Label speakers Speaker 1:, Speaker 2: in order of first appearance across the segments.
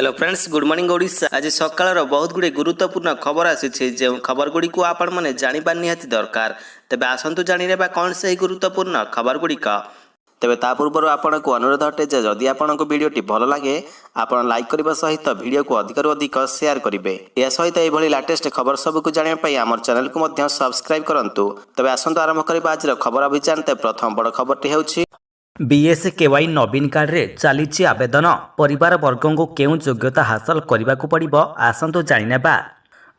Speaker 1: Hello friends good morning Odisha आज सकाळ बहुत गुड़े गुरुत्वपूर्ण खबर आसी जो खबर गुड़ी को आपण मैंने जाना निहाती दरकार तेज आसतु जाना कौन से गुरुत्वपूर्ण खबर गुड़िक तेज ता पूर्व आपन को अनुरोध अटे जदि आपन को वीडियोटी भल लगे आपन लाइक करने सहित वीडियो को अधिक अधिक शेयर करेंगे यह सहित यह लाटेस्ट खबर सबको जानापी आम चैनल को सब्सक्राइब करूँ तेज आसतु आरंभ करवा आज खबर अभियान प्रथम बड़ खबरटी होउछि
Speaker 2: बीएसकेवाई नवीन कार्ड रे चली आवेदन परिवार वर्गों को केउं योग्यता हासिल करने को पड़िबो आसंतु जानिनेबा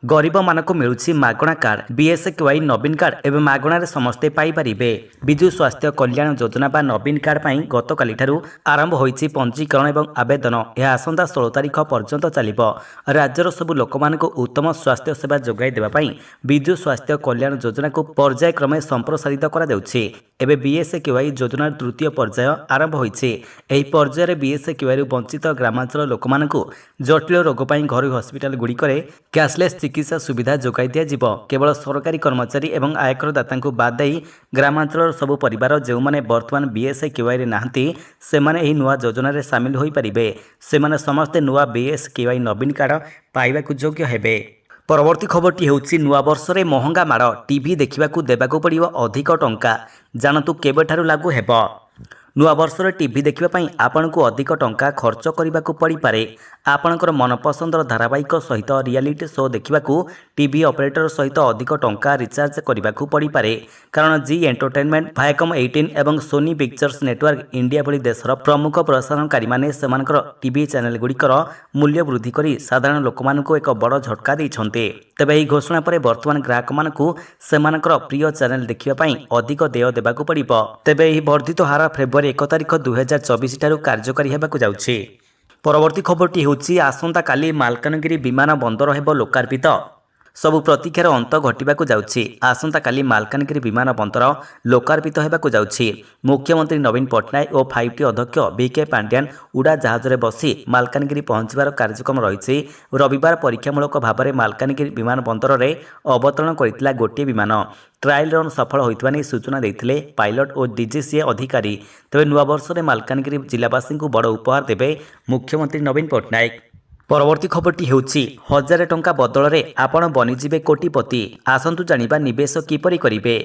Speaker 2: गरीब मानक मिलुछि मागणा कार्ड बीएसकेवाई नवीन कार्ड एवं मागणार समस्ते पाई परिबे विजु स्वास्थ्य कल्याण योजना बा नवीन कार्ड पई गतकाली ठारू आरंभ होईछि पंजीकरण एवं आवेदन यह आसंता 16 तारिख पर्यंत चलिबो राज्यर सबु लोकमानक उत्तम स्वास्थ्य सेवा जोगाई देबा पई विजु स्वास्थ्य कल्याण योजना को पर्याय क्रमे संप्रसारित करा जाउछि एबे बीएसकेवाई योजना तृतीय पर्याय आरंभ होईछि एही पर्याय रे बीएसकेवाई वंचित ग्रामांचल लोकमानक जटिल रोग पई घर हॉस्पिटल गुडी करे कैशलेस चिकित्सा सुविधा जोगाई दिया जिवो केवल सरकारी कर्मचारी एवं आयकर दाता को बाद दे ग्रामांचल सबु परिवार जो माने वर्तमान बीएसकेवाई रे नाहंती सेमाने एही नुआ योजना रे शामिल होई परिबे सेमाने समस्त नुआ बीएसकेवाई नवीन कार्ड पाइबा को योग्य हेबे। परवर्ती खबरटी होउछि नुआ वर्ष रे महंगा माड़ टीवी देखिबाकू देबाकू पड़िबो अधिक टंका जानतु केबेठारू लागू हेबो नुआ वर्ष रे टीवी देखिबा पई आपनकू अधिक टंका खर्च करिबाकू पड़ी पारे आपनकर मनपसंदर धारावाहिक सहित रियलिटी शो देखिबाकू टीवी ऑपरेटर सहित अधिक टंका रिचार्ज करिबाकू पड़ी पारे कारण जी एंटरटेनमेंट भायकम 18 एवं सोनी पिक्चर्स नेटवर्क इंडिया भली देशर प्रमुख प्रसारणकारी माने सेमानकर टीवी चैनल गुड़िकर मूल्य वृद्धि करी साधारण लोकमानकू एक बड़ झटका दैछन्ते तेबे एही घोषणा परे वर्तमान ग्राहक मानकू सेमानकर प्रिय चैनल देखिबा पई अधिक देय देबाकू पड़िबो तेबे एही वर्धित हार फेब्रुआरी 1 तारिख 2024 ठारू कार्यकारी हेबाकू जाउछि। परवर्ती खबरटी होउछि आसंता काली मालकानगिरी विमान बंदर हेबो लोकार्पित सबु प्रतीक्षार अंत घटिबाकू जाउछि आसंता काली मालकानगिरी विमान बंदर लोकार्पित हेबाकू जाउछि मुख्यमंत्री नवीन पट्टनायक और 5T अध्यक्ष बीके पांड्यान उड़ा जहाज रे बसी मालकानगिरी पहुंचबार कार्यक्रम रहिछि रविवार परीक्षामूलक भाव में मालकानगिरी विमान बंदर रे अवतरण करथिला गोटे विमान ट्रायल रन सफल होइतबा नै सूचना देथिले पायलट और डीजीसीए अधिकारी तबे नुआ वर्ष रे मालकानगिरी जिलावासी को बड़ उपहार देबे मुख्यमंत्री नवीन पट्टनायक। परवर्ती खबरटी होउछि 1000 टंका बदल रे आपण बनिजिबे कोटिपति आसंतु जानिबा निवेश किपरि करिवे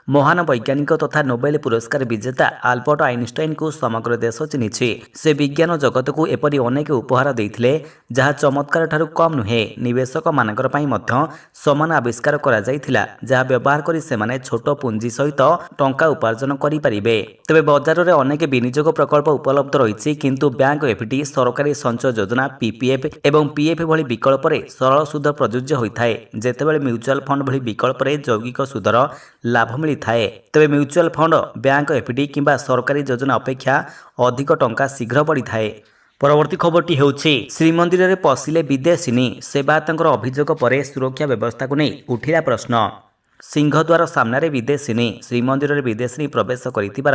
Speaker 2: महान वैज्ञानिक तथा नोबेल पुरस्कार विजेता आल्बर्ट आइनस्टाइन को समग्र देश चिन्हिछि से विज्ञान जगत को एपरि अनेक उपहार देथिले जहाँ चमत्कार ठारू कम नुहे निवेशक मानकर पई मध्य समान आविष्कार करा जायथिला जहाँ व्यवहार करी सेमाने छोट पुंजी सहित टंका उपार्जन करि परिबे तबे बाजार रे अनेक विनियोग प्रकल्प उपलब्ध रहिछि किंतु बैंक एफडी सरकारी संचय योजना पीपीएफ एवं पीएफ भली विकल्प रे सरल सूद प्रযোज्य होइथाय जेतेबेले म्यूचुअल फंड भली विकल्प रे यौगिक सूदर लाभ मिली थाए तेबे म्यूचुअल फंड बैंक एफडी किंबा सरकारी योजना अपेक्षा अधिक टंका शीघ्र बढ़ी थाए। परवर्ती खबरटी होउछि श्रीमंदिर रे पसिले विदेशिनी सेवायतंकर अभियोग परे सुरक्षा व्यवस्था को नहीं उठिला प्रश्न सिंहद्वार सामने विदेशिनी श्रीमंदिर रे विदेशिनी प्रवेश करितिबार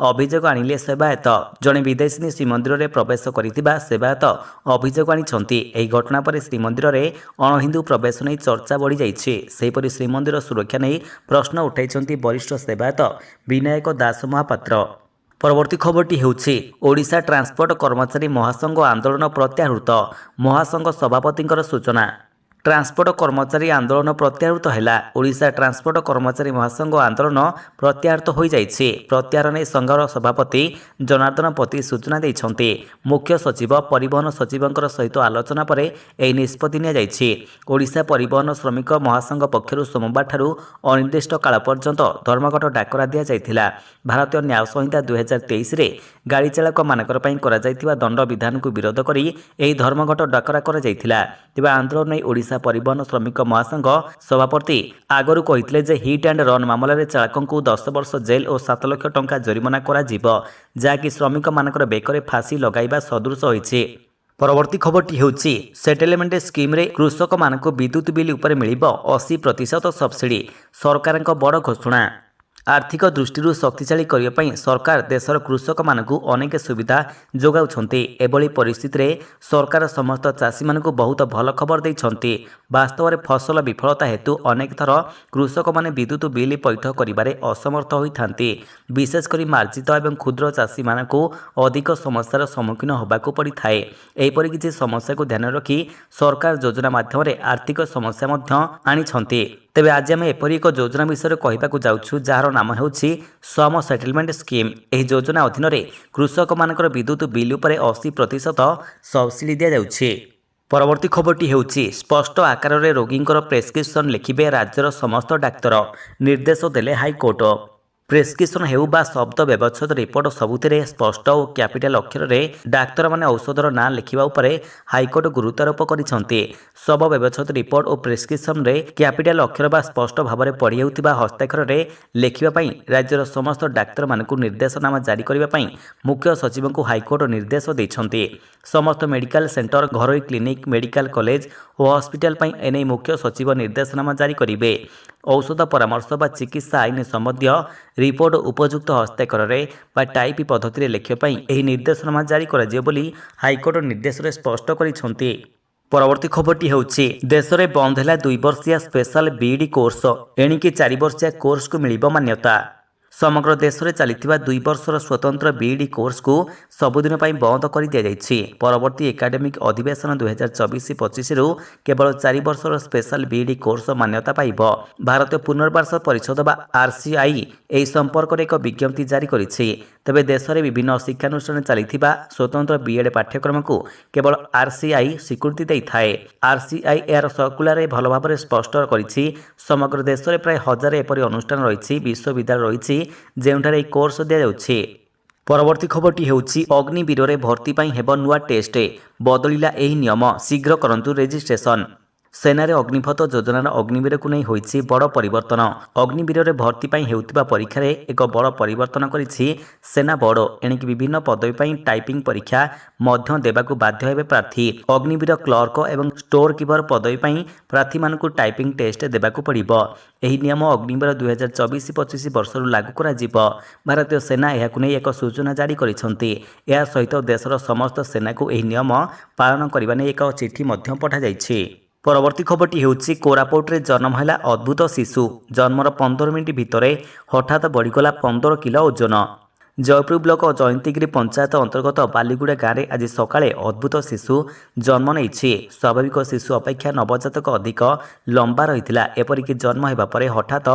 Speaker 2: अभियोग आनिले सेवायत जणे विदेशिनी श्रीमंदिर रे प्रवेश करितिबा सेवायत अभियोग आनिछंती एही घटना पर श्रीमंदिर रे अणहिंदू प्रवेश नै चर्चा बढ़ी जाइछि सेहीपरि श्रीमंदिर सुरक्षा नै प्रश्न उठाइछंती वरिष्ठ सेवायत विनायक दास महापात्र। परवर्ती खबरटी होउछि ओडिशा ट्रांसपोर्ट कर्मचारी महासंघ आंदोलन प्रत्याहृत महासंघ सभापतिंकर सूचना ट्रांसपोर्ट कर्मचारी आंदोलन प्रत्याहृत हैला ओडिशा ट्रांसपोर्ट कर्मचारी महासंघ आंदोलन प्रत्याहृत हो जाइछि प्रत्याहार नै संघर सभापति जनार्दन पति सूचना दैछन्ते मुख्य सचिव परिवहन सचिवंकर सहित आलोचना परे एही निष्पत्ति निया जाइछि ओडिशा परिवहन श्रमिक महासंघ पक्षरु सोमवार ठारू अनिर्दिष्ट काल पर्यंत धर्मघट डाकरा दिया जाइथिला भारतीय न्याय संहिता 2023 रे गाड़ी चालक मानकर पई करा जाइथिबा दंड विधान को विरोध करी एही धर्मघट डाकरा करा जाइथिला तेबे आंदोलन नै ओडिशा परिवहन श्रमिक महासंघ सभापति आगरू कहिथिले जे हिट एंड रन मामला रे चालकों को 10 वर्ष जेल और 7 लाख टंका जरिमाना करा जिवो जाकि श्रमिक मानकर बेकरे फांसी लगाइबा सदृश होइछि। परवर्ती खबरटी होउछि सेटलमेंट स्कीम रे कृषक मानक विद्युत बिल ऊपर मिलिबो 80% सब्सिडी सरकारक बड़ घोषणा ଆର୍ଥିକ ଦୃଷ୍ଟିରୁ ଶକ୍ତିଶାଳୀ କରିବା ପାଇଁ ସରକାର ଦେଶର କୃଷକମାନଙ୍କୁ ଅନେକ ସୁବିଧା ଯୋଗାଉଛନ୍ତି। ଏଭଳି ପରିସ୍ଥିତିରେ ସରକାର ସମସ୍ତ ଚାଷୀମାନଙ୍କୁ ବହୁତ ଭଲ ଖବର ଦେଇଛନ୍ତି। ବାସ୍ତବରେ ଫସଲ ବିଫଳତା ହେତୁ ଅନେକ ଥର କୃଷକମାନେ ବିଦ୍ୟୁତ ବିଲ୍ ପୈଠ କରିବାରେ ଅସମର୍ଥ ହୋଇଥାନ୍ତି। ବିଶେଷ କରି ମାର୍ଜିତ ଏବଂ କ୍ଷୁଦ୍ର ଚାଷୀମାନଙ୍କୁ ଅଧିକ ସମସ୍ୟାର ସମ୍ମୁଖୀନ ହେବାକୁ ପଡ଼ିଥାଏ। ଏହିପରି କିଛି ସମସ୍ୟାକୁ ଧ୍ୟାନରେ ରଖି ସରକାର ଯୋଜନା ମାଧ୍ୟମରେ ଆର୍ଥିକ ସମସ୍ୟା ମଧ୍ୟ ଆଣିଛନ୍ତି। ତେବେ ଆଜି ଆମେ ଏପରି ଏକ ଯୋଜନା ବିଷୟରେ କହିବାକୁ ଯାଉଛୁ ଯାହାର ନାମ ହେଉଛି ସମ ସେଟଲମେଣ୍ଟ ସ୍କିମ୍। ଏହି ଯୋଜନା ଅଧୀନରେ କୃଷକମାନଙ୍କର ବିଦ୍ୟୁତ ବିଲ୍ ଉପରେ 80% ସବସିଡି ଦିଆଯାଉଛି। ପରବର୍ତ୍ତୀ ଖବରଟି ହେଉଛି ସ୍ପଷ୍ଟ ଆକାରରେ ରୋଗୀଙ୍କର ପ୍ରେସ୍କ୍ରିପସନ୍ ଲେଖିବେ ରାଜ୍ୟର ସମସ୍ତ ଡାକ୍ତର, ନିର୍ଦ୍ଦେଶ ଦେଲେ ହାଇକୋର୍ଟ। ପ୍ରେସ୍କ୍ରିପସନ୍ ହେଉ ବା ଶବ୍ଦ ବ୍ୟବଚ୍ଛେଦ ରିପୋର୍ଟ ସବୁଥିରେ ସ୍ପଷ୍ଟ ଓ କ୍ୟାପିଟାଲ ଅକ୍ଷରରେ ଡାକ୍ତରମାନେ ଔଷଧର ନାଁ ଲେଖିବା ଉପରେ ହାଇକୋର୍ଟ ଗୁରୁତ୍ୱାରୋପ କରିଛନ୍ତି। ଶବ ବ୍ୟବଚ୍ଛେଦ ରିପୋର୍ଟ ଓ ପ୍ରେସ୍କ୍ରିପସନ୍ରେ କ୍ୟାପିଟାଲ ଅକ୍ଷର ବା ସ୍ପଷ୍ଟ ଭାବରେ ପଢ଼ି ହେଉଥିବା ହସ୍ତାକ୍ଷରରେ ଲେଖିବା ପାଇଁ ରାଜ୍ୟର ସମସ୍ତ ଡାକ୍ତରମାନଙ୍କୁ ନିର୍ଦ୍ଦେଶନାମା ଜାରି କରିବା ପାଇଁ ମୁଖ୍ୟ ସଚିବଙ୍କୁ ହାଇକୋର୍ଟ ନିର୍ଦ୍ଦେଶ ଦେଇଛନ୍ତି। ସମସ୍ତ ମେଡିକାଲ ସେଣ୍ଟର, ଘରୋଇ କ୍ଲିନିକ, ମେଡିକାଲ କଲେଜ ଓ ହସ୍ପିଟାଲ ପାଇଁ ଏନେଇ ମୁଖ୍ୟ ସଚିବ ନିର୍ଦ୍ଦେଶନାମା ଜାରି କରିବେ। ଔଷଧ ପରାମର୍ଶ ବା ଚିକିତ୍ସା ଆଇନ ସମ୍ବନ୍ଧୀୟ ରିପୋର୍ଟ ଉପଯୁକ୍ତ ହସ୍ତାକ୍ଷରରେ ବା ଟାଇପ୍ ପଦ୍ଧତିରେ ଲେଖିବା ପାଇଁ ଏହି ନିର୍ଦ୍ଦେଶନାମା ଜାରି କରାଯିବ ବୋଲି ହାଇକୋର୍ଟ ନିର୍ଦ୍ଦେଶରେ ସ୍ପଷ୍ଟ କରିଛନ୍ତି। ପରବର୍ତ୍ତୀ ଖବରଟି ହେଉଛି ଦେଶରେ ବନ୍ଦ ହେଲା 2 ବର୍ଷିଆ ସ୍ପେଶାଲ ବିଇଡି କୋର୍ସ, ଏଣିକି 4 ବର୍ଷିଆ କୋର୍ସକୁ ମିଳିବ ମାନ୍ୟତା। ସମଗ୍ର ଦେଶରେ ଚାଲିଥିବା 2 ବର୍ଷର ସ୍ୱତନ୍ତ୍ର ବିଇଡି କୋର୍ସକୁ ସବୁଦିନ ପାଇଁ ବନ୍ଦ କରିଦିଆଯାଇଛି। ପରବର୍ତ୍ତୀ ଏକାଡେମିକ ଅଧିବେଶନ 2024-25ରୁ କେବଳ 4 ବର୍ଷର ସ୍ପେଶାଲ ବିଇଡି କୋର୍ସ ମାନ୍ୟତା ପାଇବ। ଭାରତୀୟ ପୁନର୍ବାସ ପରିଷଦ ବା RCI ଏହି ସମ୍ପର୍କରେ ଏକ ବିଜ୍ଞପ୍ତି ଜାରି କରିଛି। ତେବେ ଦେଶରେ ବିଭିନ୍ନ ଶିକ୍ଷାନୁଷ୍ଠାନରେ ଚାଲିଥିବା ସ୍ୱତନ୍ତ୍ର ବିଏଡ୍ ପାଠ୍ୟକ୍ରମକୁ କେବଳ RCI ସ୍ୱୀକୃତି ଦେଇଥାଏ। RCI ଏହାର ସର୍କୁଲାରରେ ଭଲ ଭାବରେ ସ୍ପଷ୍ଟ କରିଛି, ସମଗ୍ର ଦେଶରେ ପ୍ରାୟ 1000 ଏପରି ଅନୁଷ୍ଠାନ ରହିଛି, ବିଶ୍ୱବିଦ୍ୟାଳୟ ରହିଛି ଯେଉଁଠାରେ ଏହି କୋର୍ସ ଦିଆଯାଉଛି। ପରବର୍ତ୍ତୀ ଖବରଟି ହେଉଛି ଅଗ୍ନିବୀରରେ ଭର୍ତ୍ତି ପାଇଁ ହେବ ନୂଆ ଟେଷ୍ଟ, ବଦଳିଲା ଏହି ନିୟମ, ଶୀଘ୍ର କରନ୍ତୁ ରେଜିଷ୍ଟ୍ରେସନ। ସେନାରେ ଅଗ୍ନିପଥ ଯୋଜନାର ଅଗ୍ନିବୀରକୁ ନେଇ ହୋଇଛି ବଡ଼ ପରିବର୍ତ୍ତନ। ଅଗ୍ନିବୀରରେ ଭର୍ତ୍ତି ପାଇଁ ହେଉଥିବା ପରୀକ୍ଷାରେ ଏକ ବଡ଼ ପରିବର୍ତ୍ତନ କରିଛି ସେନା ବୋର୍ଡ। ଏଣିକି ବିଭିନ୍ନ ପଦବୀ ପାଇଁ ଟାଇପିଂ ପରୀକ୍ଷା ମଧ୍ୟ ଦେବାକୁ ବାଧ୍ୟ ହେବେ ପ୍ରାର୍ଥୀ। ଅଗ୍ନିବୀର କ୍ଲର୍କ ଏବଂ ଷ୍ଟୋର କିପର ପଦବୀ ପାଇଁ ପ୍ରାର୍ଥୀମାନଙ୍କୁ ଟାଇପିଂ ଟେଷ୍ଟ ଦେବାକୁ ପଡ଼ିବ। ଏହି ନିୟମ ଅଗ୍ନିବୀର 2024-25 ବର୍ଷରୁ ଲାଗୁ କରାଯିବ। ଭାରତୀୟ ସେନା ଏହାକୁ ନେଇ ଏକ ସୂଚନା ଜାରି କରିଛନ୍ତି। ଏହା ସହିତ ଦେଶର ସମସ୍ତ ସେନାକୁ ଏହି ନିୟମ ପାଳନ କରିବା ନେଇ ଏକ ଚିଠି ମଧ୍ୟ ପଠାଯାଇଛି। ପରବର୍ତ୍ତୀ ଖବରଟି ହେଉଛି କୋରାପୁଟରେ ଜନ୍ମ ହେଲା ଅଦ୍ଭୁତ ଶିଶୁ, ଜନ୍ମର 15 ମିନିଟ୍ ଭିତରେ ହଠାତ୍ ବଢ଼ିଗଲା 15 କିଲୋ ଓଜନ। ଜୟପୁର ବ୍ଲକ ଜୟନ୍ତୀଗିରି ପଞ୍ଚାୟତ ଅନ୍ତର୍ଗତ ବାଲିଗୁଡ଼ା ଗାଁରେ ଆଜି ସକାଳେ ଅଦ୍ଭୁତ ଶିଶୁ ଜନ୍ମ ନେଇଛି। ସ୍ୱାଭାବିକ ଶିଶୁ ଅପେକ୍ଷା ନବଜାତକ ଅଧିକ ଲମ୍ବା ରହିଥିଲା। ଏପରିକି ଜନ୍ମ ହେବା ପରେ ହଠାତ୍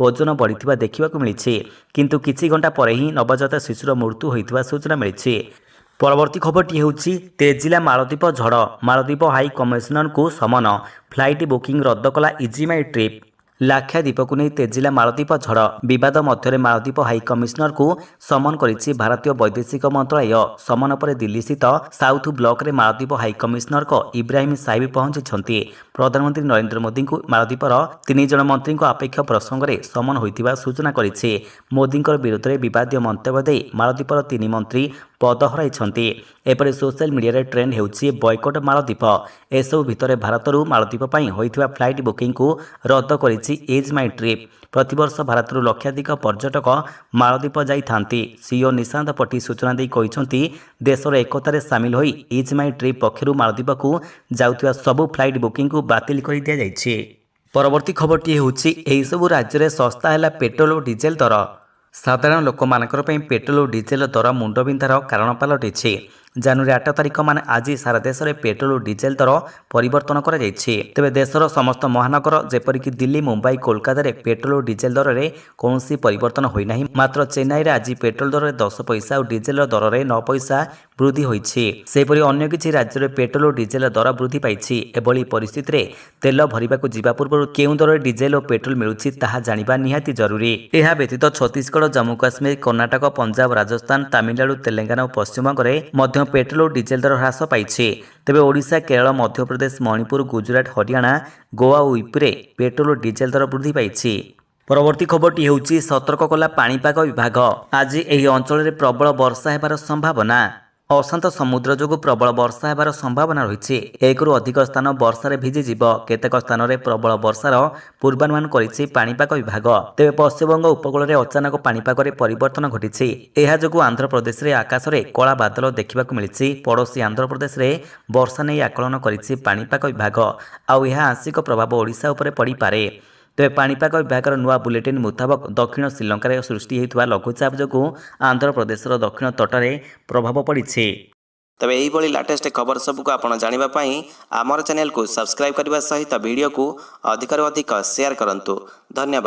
Speaker 2: ଓଜନ ବଢ଼ିଥିବା ଦେଖିବାକୁ ମିଳିଛି। କିନ୍ତୁ କିଛି ଘଣ୍ଟା ପରେ ହିଁ ନବଜାତ ଶିଶୁର ମୃତ୍ୟୁ ହୋଇଥିବା ସୂଚନା ମିଳିଛି। ପରବର୍ତ୍ତୀ ଖବରଟି ହେଉଛି ତେଜିଲା ମାଳଦ୍ୱୀପ ଝଡ଼, ମାଳଦ୍ୱୀପ ହାଇ କମିଶନରଙ୍କୁ ସମନ, ଫ୍ଲାଇଟ୍ ବୁକିଂ ରଦ୍ଦ କଲା ଇଜି ମାଇ ଟ୍ରିପ୍। ଲାକ୍ଷାଦ୍ୱୀପକୁ ନେଇ ତେଜିଲା ମାଳଦ୍ୱୀପ ଝଡ଼ ବିବାଦ ମଧ୍ୟରେ ମାଳଦ୍ୱୀପ ହାଇ କମିଶନରଙ୍କୁ ସମନ କରିଛି ଭାରତୀୟ ବୈଦେଶିକ ମନ୍ତ୍ରଣାଳୟ। ସମନ ପରେ ଦିଲ୍ଲୀସ୍ଥିତ ସାଉଥ ବ୍ଲକରେ ମାଳଦ୍ୱୀପ ହାଇ କମିଶନର ଇବ୍ରାହିମ ସାହିବ ପହଞ୍ଚିଛନ୍ତି। ପ୍ରଧାନମନ୍ତ୍ରୀ ନରେନ୍ଦ୍ର ମୋଦିଙ୍କୁ ମାଳଦ୍ୱୀପର 3 ଜଣ ମନ୍ତ୍ରୀଙ୍କ ଆପେକ୍ଷ ପ୍ରସଙ୍ଗରେ ସମନ ହୋଇଥିବା ସୂଚନା କରିଛି। ମୋଦିଙ୍କର ବିରୋଧରେ ବିବାଦୀୟ ମନ୍ତବ୍ୟ ଦେଇ ମାଳଦ୍ୱୀପର 3 ମନ୍ତ୍ରୀ ପଦ ହରାଇଛନ୍ତି। ଏପରି ସୋସିଆଲ ମିଡ଼ିଆରେ ଟ୍ରେଣ୍ଡ ହେଉଛି ବୟକଟ ମାଳଦ୍ୱୀପ। ଏସବୁ ଭିତରେ ଭାରତରୁ ମାଳଦ୍ୱୀପ ପାଇଁ ହୋଇଥିବା ଫ୍ଲାଇଟ୍ ବୁକିଂକୁ ରଦ୍ଦ କରିଛି ଇଜ୍ ମାଇ ଟ୍ରିପ୍। ପ୍ରତିବର୍ଷ ଭାରତରୁ ଲକ୍ଷାଧିକ ପର୍ଯ୍ୟଟକ ମାଳଦ୍ୱୀପ ଯାଇଥାନ୍ତି। ସିଇଓ ନିଶାନ୍ତ ପଟି ସୂଚନା ଦେଇ କହିଛନ୍ତି, ଦେଶର ଏକତାରେ ସାମିଲ ହୋଇ ଇଜ୍ ମାଇ ଟ୍ରିପ୍ ପକ୍ଷରୁ ମାଳଦ୍ୱୀପକୁ ଯାଉଥିବା ସବୁ ଫ୍ଲାଇଟ୍ ବୁକିଂକୁ ବାତିଲ କରି ଦିଆଯାଇଛି। ପରବର୍ତ୍ତୀ ଖବରଟି ହେଉଛି ଏହିସବୁ ରାଜ୍ୟରେ ଶସ୍ତା ହେଲା ପେଟ୍ରୋଲ ଓ ଡିଜେଲ ଦର। ସାଧାରଣ ଲୋକମାନଙ୍କର ପାଇଁ ପେଟ୍ରୋଲ ଓ ଡିଜେଲ ଦର ମୁଣ୍ଡବିନ୍ଧାର କାରଣ ପାଲଟିଛି। ଜାନୁଆରୀ 8 ତାରିଖ ମାନେ ଆଜି ସାରା ଦେଶରେ ପେଟ୍ରୋଲ ଓ ଡିଜେଲ ଦର ପରିବର୍ତ୍ତନ କରାଯାଇଛି। ତେବେ ଦେଶର ସମସ୍ତ ମହାନଗର ଯେପରିକି ଦିଲ୍ଲୀ, ମୁମ୍ବାଇ, କୋଲକାତାରେ ପେଟ୍ରୋଲ ଓ ଡିଜେଲ ଦରରେ କୌଣସି ପରିବର୍ତ୍ତନ ହୋଇନାହିଁ। ମାତ୍ର ଚେନ୍ନାଇରେ ଆଜି ପେଟ୍ରୋଲ ଦରରେ 10 ପଇସା ଓ ଡିଜେଲ ଦରରେ 9 ପଇସା ବୃଦ୍ଧି ହୋଇଛି। ସେହିପରି ଅନ୍ୟ କିଛି ରାଜ୍ୟରେ ପେଟ୍ରୋଲ ଓ ଡିଜେଲ ଦର ବୃଦ୍ଧି ପାଇଛି। ଏଭଳି ପରିସ୍ଥିତିରେ ତେଲ ଭରିବାକୁ ଯିବା ପୂର୍ବରୁ କେଉଁ ଦରରେ ଡିଜେଲ ଓ ପେଟ୍ରୋଲ ମିଳୁଛି ତାହା ଜାଣିବା ନିହାତି ଜରୁରୀ। ଏହା ବ୍ୟତୀତ ଛତିଶଗଡ଼, ଜାମ୍ମୁ କାଶ୍ମୀର, କର୍ଣ୍ଣାଟକ, ପଞ୍ଜାବ, ରାଜସ୍ଥାନ, ତାମିଲନାଡୁ, ତେଲେଙ୍ଗାନା ଓ ପଶ୍ଚିମବଙ୍ଗରେ ମଧ୍ୟ ପେଟ୍ରୋଲ ଓ ଡିଜେଲ ଦର ହ୍ରାସ ପାଇଛି। ତେବେ ଓଡ଼ିଶା, କେରଳ, ମଧ୍ୟପ୍ରଦେଶ, ମଣିପୁର, ଗୁଜରାଟ, ହରିୟାଣା, ଗୋଆ ଓ ୟୁପିରେ ପେଟ୍ରୋଲ ଓ ଡିଜେଲ ଦର ବୃଦ୍ଧି ପାଇଛି। ପରବର୍ତ୍ତୀ ଖବରଟି ହେଉଛି ସତର୍କ କଲା ପାଣିପାଗ ବିଭାଗ। ଆଜି ଏହି ଅଞ୍ଚଳରେ ପ୍ରବଳ ବର୍ଷା ହେବାର ସମ୍ଭାବନା। ଅଶାନ୍ତ ସମୁଦ୍ର ଯୋଗୁଁ ପ୍ରବଳ ବର୍ଷା ହେବାର ସମ୍ଭାବନା ରହିଛି। 1ରୁ ଅଧିକ ସ୍ଥାନ ବର୍ଷାରେ ଭିଜିଯିବ। କେତେକ ସ୍ଥାନରେ ପ୍ରବଳ ବର୍ଷାର ପୂର୍ବାନୁମାନ କରିଛି ପାଣିପାଗ ବିଭାଗ। ତେବେ ପଶ୍ଚିମବଙ୍ଗ ଉପକୂଳରେ ଅଚାନକ ପାଣିପାଗରେ ପରିବର୍ତ୍ତନ ଘଟିଛି। ଏହା ଯୋଗୁଁ ଆନ୍ଧ୍ରପ୍ରଦେଶରେ ଆକାଶରେ କଳା ବାଦଲ ଦେଖିବାକୁ ମିଳିଛି। ପଡ଼ୋଶୀ ଆନ୍ଧ୍ରପ୍ରଦେଶରେ ବର୍ଷା ନେଇ ଆକଳନ କରିଛି ପାଣିପାଗ ବିଭାଗ। ଆଉ ଏହା ଆଂଶିକ ପ୍ରଭାବ ଓଡ଼ିଶା ଉପରେ ପଡ଼ିପାରେ। ତେବେ ପାଣିପାଗ ବିଭାଗର ନୂଆ ବୁଲେଟିନ୍ ମୁତାବକ ଦକ୍ଷିଣ ଶ୍ରୀଲଙ୍କାରେ ସୃଷ୍ଟି ହେଉଥିବା ଲଘୁଚାପ ଯୋଗୁଁ ଆନ୍ଧ୍ରପ୍ରଦେଶର ଦକ୍ଷିଣ ତଟରେ ପ୍ରଭାବ ପଡ଼ିଛି।
Speaker 1: ତେବେ ଏହିଭଳି ଲାଟେଷ୍ଟ ଖବର ସବୁକୁ ଆପଣ ଜାଣିବା ପାଇଁ ଆମର ଚ୍ୟାନେଲକୁ ସବସ୍କ୍ରାଇବ୍ କରିବା ସହିତ ଭିଡ଼ିଓକୁ ଅଧିକରୁ ଅଧିକ ସେୟାର କରନ୍ତୁ। ଧନ୍ୟବାଦ।